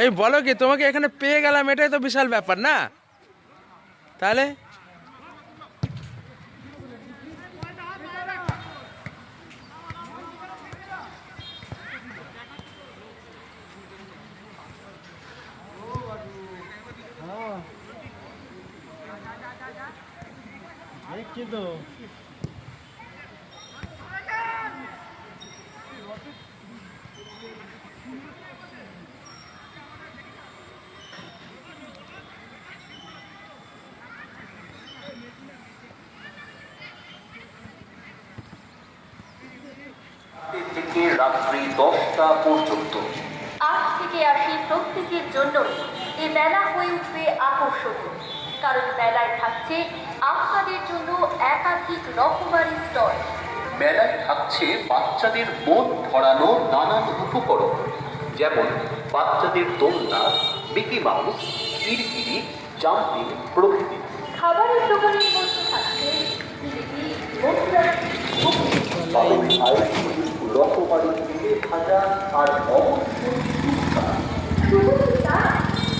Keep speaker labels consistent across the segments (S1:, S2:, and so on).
S1: এই বলো কি, তোমাকে এখানে পেয়ে গেলাম, এটাই তো বিশাল ব্যাপার না? তাহলে
S2: কিন্তু
S3: থেকে রাত্রি 10টা পর্যন্ত
S4: আজ থেকে আসি প্রত্যেকের জন্য এই মেলা হয়ে উঠবে আকর্ষণীয়, কারণ মেলায় থাকছে আপনাদের জন্য একাধিক রকমারি স্টল।
S3: মেলায় থাকছে বাচ্চাদের মন ভরানো নানান উপকরণ, যেমন বাচ্চাদের দোলনা, মিকি মাউস, কিরকিরি, জাম্পিং প্রভৃতি।
S4: খাবারের দোকানের মধ্যে থাকছে জিলিপি, মথুরা,
S3: পাবেন আইসক্রিম, রকমারি তেলে ভাজা আর অবশ্যই ফুচকা।
S4: শুধু কি তাই,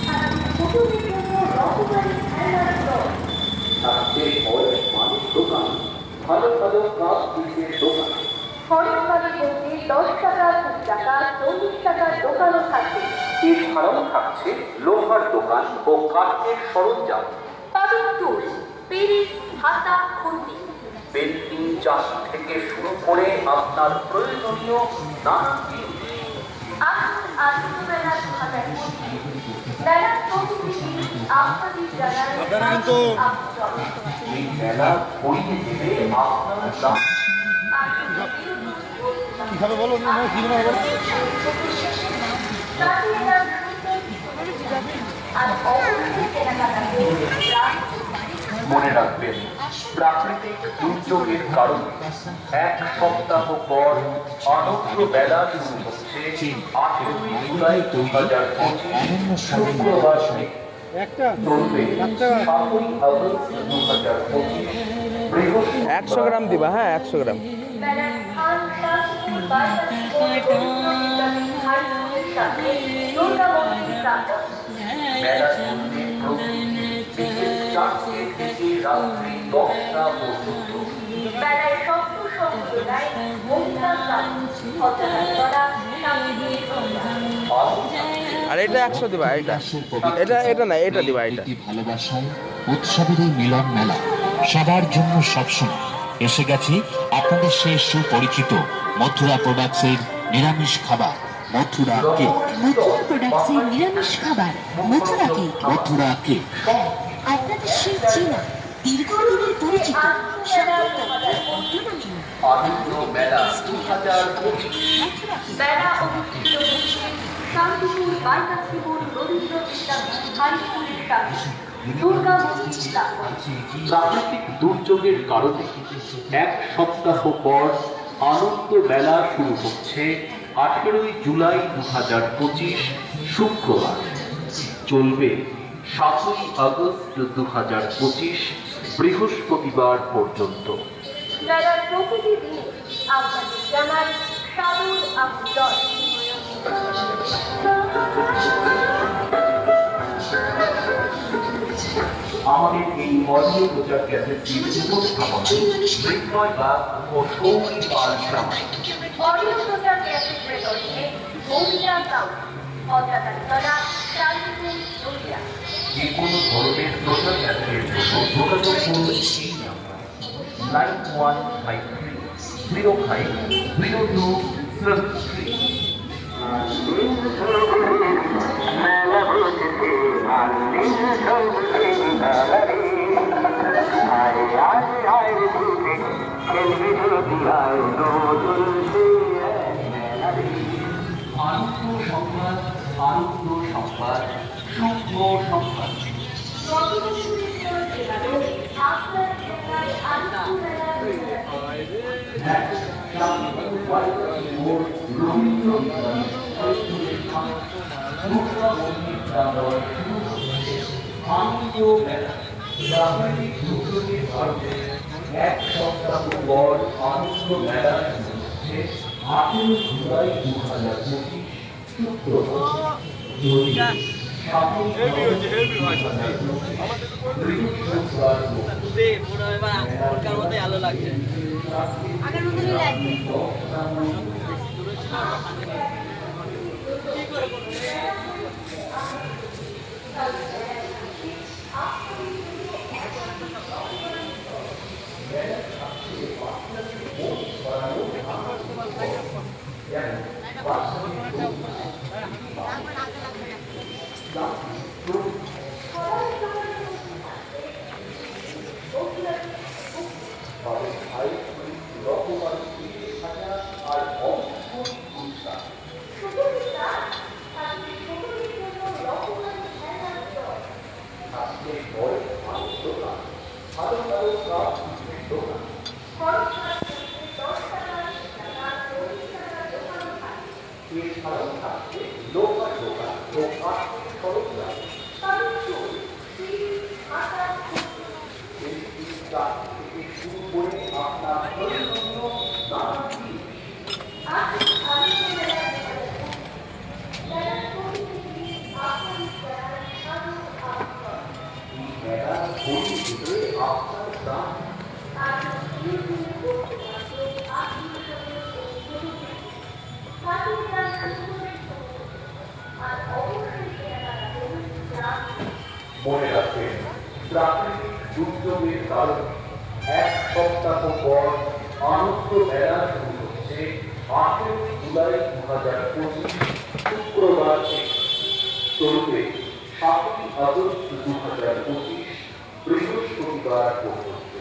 S4: থাকছে ছোটদের জন্য রকমারি খেলনার স্টল।
S3: থাকছে অনেক মানুষ দোকান, ভালো ভালো কাপ পিঠের দোকান।
S4: খরচবাদের মধ্যে 10 টাকা, 20 টাকা, 40 টাকার দোকানও থাকবে।
S3: এছাড়াও থাকছে লোহার দোকান ও কাঠের সরঞ্জাম।
S4: পাবেন টুলস, পেরিস, হাতা, খুন্তি।
S3: পেন্টিং চাষ থেকে শুরু করে আপনার প্রয়োজনীয় নানান জিনিস।
S4: আসুন আনন্দ মেলা 2025 মেলার প্রতিনিধি আপনাদের জানায় আমন্ত্রণ।
S3: এই মেলা ভরিয়ে দেবে আপনার গ্রাম।
S2: কিভাবে বলো কিভাবে বলো
S4: আর অবশ্যই কেনাকাটা করুন।
S3: মনে রাখবেন, প্রাকৃতিক দুর্যোগের কারণে 1 সপ্তাহ পর আনন্দ মেলা শুরু হচ্ছে 8ই জুলাই 2025 শুক্রবার থেকে। চলবে 7ই আগস্ট 2025 বৃহস্পতিবার।
S1: 100 গ্রাম দিবা। হ্যাঁ, 100 গ্রাম।
S4: মেলার স্থান শান্তিপুর বাইপাস হাই স্কুলের সামনে দুর্গা মন্দির প্রাঙ্গণ।
S3: মেলা চলবে বিকেল 4টে থেকে রাত্রি 10টা পর্যন্ত।
S4: মেলায় শব্দ সম্প্রদায়, মহিলা গান, পতাকা সাংস্কৃতিক অনুষ্ঠান।
S1: আর এটা 100 দিবা। এটা না, এটা দিবা। এটা
S5: ভালোবাসায় উৎসবের এই মিলন মেলা সবার জন্য সবসময় এসে গেছে আপনাদের সেই সুপরিচিত মথুরা প্রোডাক্টসের নিরামিষ খাবার মথুরা কেক।
S6: মথুরা প্রোডাক্টসের নিরামিষ খাবার মথুরা কেক।
S5: মথুরা কেক
S6: আপনাদের সেই চেনা দীর্ঘদিনের পরিচিত
S3: আনন্দ মেলা 2025।
S4: মেলা অনুষ্ঠিত হচ্ছে শান্তিপুর বাইপাসিপুর রবীন্দ্র ইসলামী হাই স্কুলের সামনে দুর্গা মন্দির প্রাঙ্গণ।
S3: প্রাকৃতিক দুর্যোগের কারণে 1 সপ্তাহ পর আনন্দ মেলা শুরু হচ্ছে 18ই জুলাই 2025 শুক্রবার। চলবে 7ই আগস্ট 2025 বৃহস্পতিবার পর্যন্ত।
S4: মেলার প্রতিটি দিনে আপনাদের জানাই সাদর আমন্ত্রণ।
S3: আমাদের এই অডিও প্রচার ক্যাসেটটির উপস্থাপনায় মৃন্ময় বাগ ও সৌমি পাল প্রামাণিক।
S4: অডিও প্রচার ক্যাসেট রেকর্ডিংয়ে মৌমিতা কাউন্ট, অজাতালিতলা, শান্তিপুর, নদিয়া।
S3: যে কোনো ধরনের প্রচার ক্যাসেটের জন্য যোগাযোগ করুন এই নাম্বার 9153050273। আনন্দ সংবাদ, আনন্দ সংবাদ, শুভ সংবাদ।
S4: আপনার এলাকায় আনন্দ মেলা
S3: আনন্দ মেলা প্রাকৃতিক দুর্যোগের কারণে 1 সপ্তাহ পর আনন্দ মেলা শুরু হচ্ছে 18 জুলাই 2025 শুক্রবার
S7: আলো লাগছে
S3: এছাড়াও থাকছে লোকাল দোকান ও আর্থিক সরঞ্জাম থেকে শুরু করে আপনার প্রয়োজনীয় নানা জিনিস এই মেলার ঘড়ির ভিতরে আপনার দাম মনে রাখবেন প্রাকৃতিক দুর্যোগের কারণে এক সপ্তাহ পর আনন্দ মেলা শুরু হচ্ছে 18 জুলাই 2025 শুক্রবার থেকে চলবে 7 আগস্ট 2025 বৃহস্পতিবার পর্যন্ত।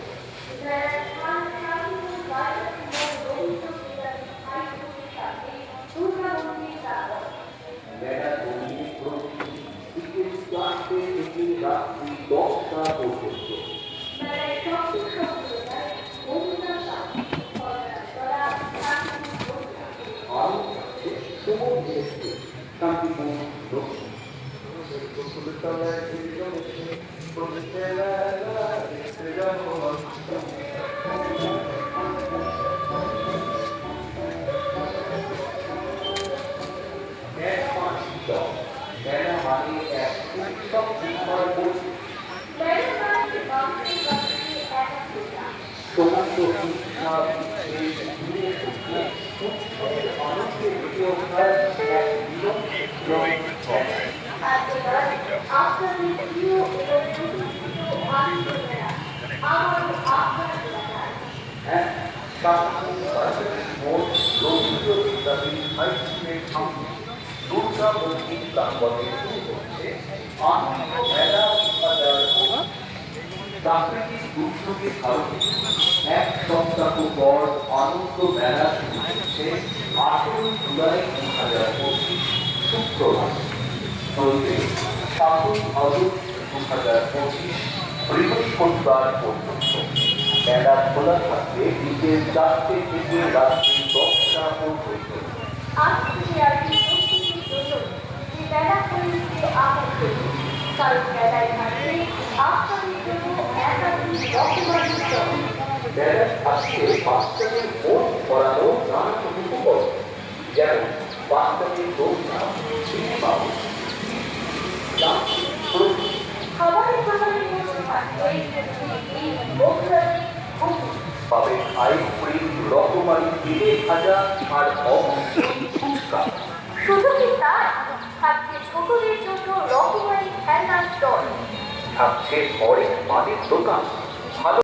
S3: মেলা চলবে প্রতিদিন বিকেল 4টে থেকে রাত্রি 10টা পর্যন্ত। আরও থাকছে সুমন মিনিস্ট্রি শান্তিপুর দক্ষিণ মেলা মানে এক উৎসব উৎসব সমস্ত শিক্ষা উৎসবের আনন্দে বেঁচে ওঠার এক হ্যাঁ মোট রবীন্দ্র বিদ্যাপীঠ হাই স্কুলের সামনে দুর্গা মন্দির প্রাঙ্গণে শুরু হচ্ছে আনন্দ মেলা 2025। প্রাকৃতিক দুর্যোগের কারণে এক সপ্তাহ পর আনন্দ মেলা শুরু হচ্ছে 18 জুলাই 2025 শুক্রবার চলবে 7 আগস্ট 2025 বৃহস্পতিবার পর্যন্ত। মেলা খোলা থাকবে বিকেল 4টে থেকে রাত্রি 10টা পর্যন্ত। মেলায় থাকছে বাচ্চাদের মন করানো নানা উপকরণ, যেমন বাচ্চাদের দোলনা, পাবে আইসক্রিম, রকমারি, তেলে ভাজা আর অবশ্যই ফুচকা।
S4: শুধু কি তাই, থাকছে ছোটদের জন্য রকমারি খেলনার স্টল,
S3: থাকছে অনেক মানের দোকান, ভালো